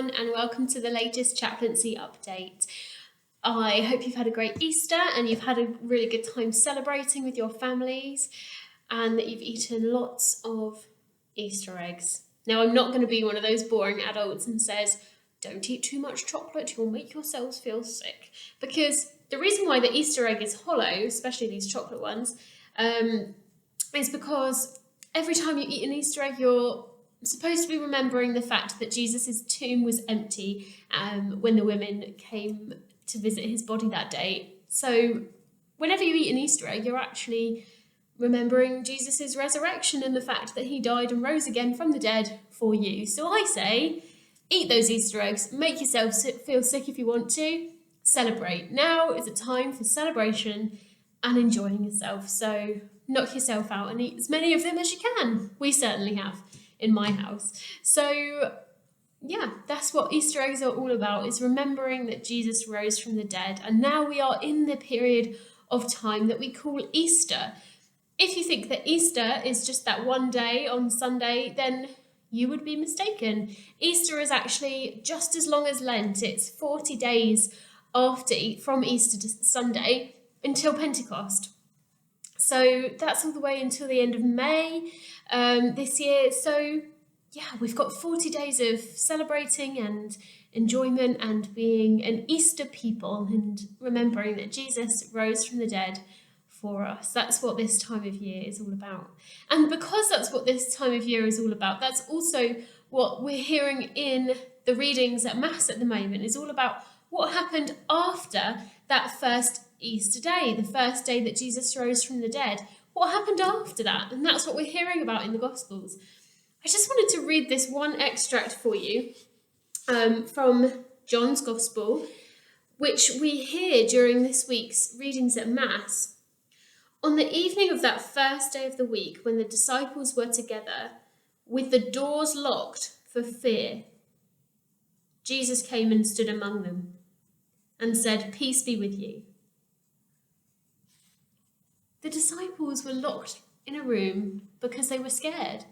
everyone, and welcome to the latest Chaplaincy update. I hope you've had a great Easter and you've had a really good time celebrating with your families and that you've eaten lots of Easter eggs. Now, I'm not going to be one of those boring adults and says, don't eat too much chocolate, you'll make yourselves feel sick. Because the reason why the Easter egg is hollow, especially these chocolate ones, is because every time you eat an Easter egg, you're supposed to be remembering the fact that Jesus' tomb was empty when the women came to visit his body that day. So whenever you eat an Easter egg, you're actually remembering Jesus' resurrection and the fact that he died and rose again from the dead for you. So I say, eat those Easter eggs, make yourself feel sick if you want to, celebrate. Now is a time for celebration and enjoying yourself. So knock yourself out and eat as many of them as you can. We certainly have in my house. So yeah, that's what Easter eggs are all about, is remembering that Jesus rose from the dead. And now we are in the period of time that we call Easter. If you think that Easter is just that one day on Sunday, then you would be mistaken. Easter is actually just as long as Lent. It's 40 days from Easter to Sunday until Pentecost. So that's all the way until the end of May this year. So yeah, we've got 40 days of celebrating and enjoyment and being an Easter people and remembering that Jesus rose from the dead for us. That's what this time of year is all about. And because that's what this time of year is all about, that's also what we're hearing in the readings at Mass at the moment, is all about what happened after that first Easter day, the first day that Jesus rose from the dead. What happened after that? And that's what we're hearing about in the Gospels. I just wanted to read this one extract for you from John's Gospel, which we hear during this week's readings at Mass. On the evening of that first day of the week, when the disciples were together, with the doors locked for fear, Jesus came and stood among them and said, "Peace be with you." The disciples were locked in a room because they were scared.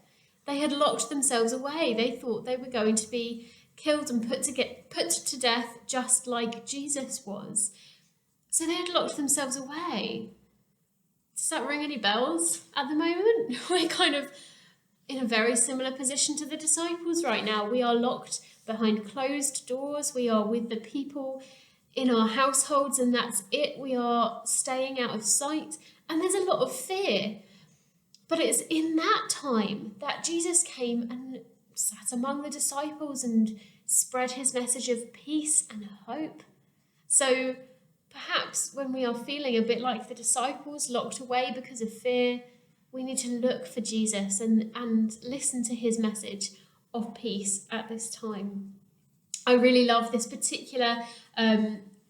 They had locked themselves away. They thought they were going to be killed and put to death just like Jesus was. So they had locked themselves away. Does that ring any bells at the moment? We're kind of in a very similar position to the disciples right now. We are locked behind closed doors. We are with the people in our households, and that's it. We are staying out of sight, and there's a lot of fear. But it's in that time that Jesus came and sat among the disciples and spread his message of peace and hope. So perhaps when we are feeling a bit like the disciples, locked away because of fear, we need to look for Jesus and listen to his message of peace at this time. I really love this particular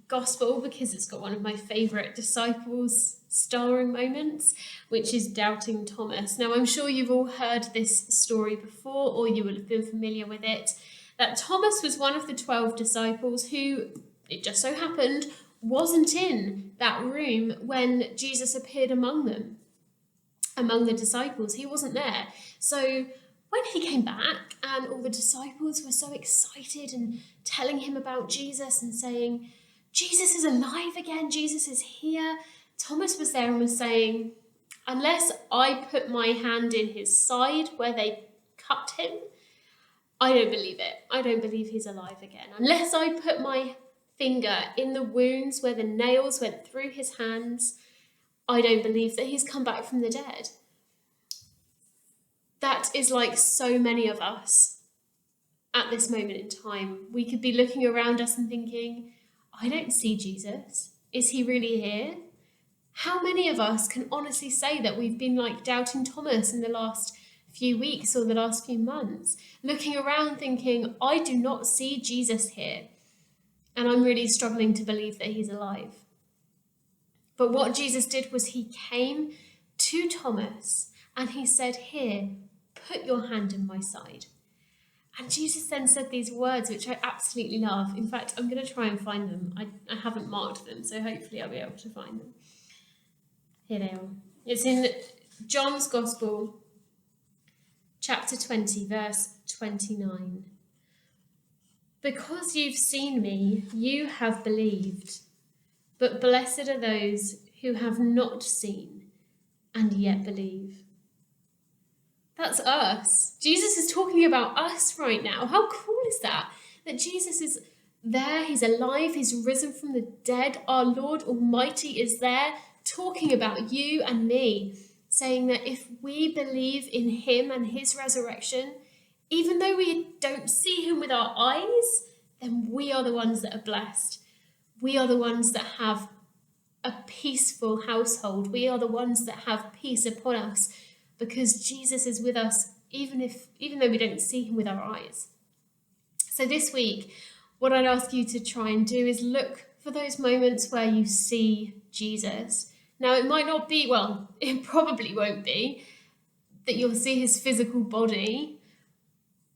gospel because it's got one of my favourite disciples starring moments, which is doubting Thomas. Now, I'm sure you've all heard this story before, or you will have been familiar with it, that Thomas was one of the 12 disciples who, it just so happened, wasn't in that room when Jesus appeared among them, among the disciples. He wasn't there. So when he came back and all the disciples were so excited and telling him about Jesus and saying, Jesus is alive again, Jesus is here, Thomas was there and was saying, unless I put my hand in his side where they cut him, I don't believe it. I don't believe he's alive again. Unless I put my finger in the wounds where the nails went through his hands, I don't believe that he's come back from the dead. That is like so many of us at this moment in time. We could be looking around us and thinking, I don't see Jesus. Is he really here? How many of us can honestly say that we've been like doubting Thomas in the last few weeks or the last few months, looking around thinking, I do not see Jesus here, and I'm really struggling to believe that he's alive. But what Jesus did was he came to Thomas and he said, here, put your hand in my side. And Jesus then said these words, which I absolutely love. In fact, I'm going to try and find them. I haven't marked them, so hopefully I'll be able to find them. Here they are. It's in John's Gospel, chapter 20, verse 29. Because you've seen me, you have believed. But blessed are those who have not seen and yet believe. That's us. Jesus is talking about us right now. How cool is that? That Jesus is there, he's alive, he's risen from the dead. Our Lord Almighty is there talking about you and me, saying that if we believe in him and his resurrection, even though we don't see him with our eyes, then we are the ones that are blessed. We are the ones that have a peaceful household. We are the ones that have peace upon us because Jesus is with us, even though we don't see him with our eyes. So this week, what I'd ask you to try and do is look for those moments where you see Jesus. Now, it might not be, well, it probably won't be that you'll see his physical body,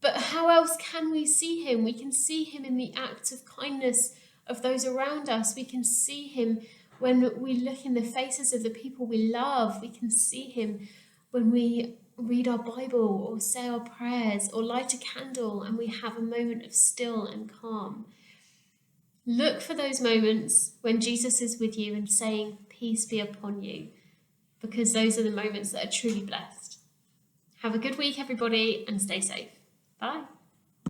but how else can we see him? We can see him in the acts of kindness of those around us. We can see him when we look in the faces of the people we love. We can see him when we read our Bible or say our prayers or light a candle and we have a moment of still and calm. Look for those moments when Jesus is with you and saying, "Peace be upon you," because those are the moments that are truly blessed. Have a good week, everybody, and stay safe. Bye.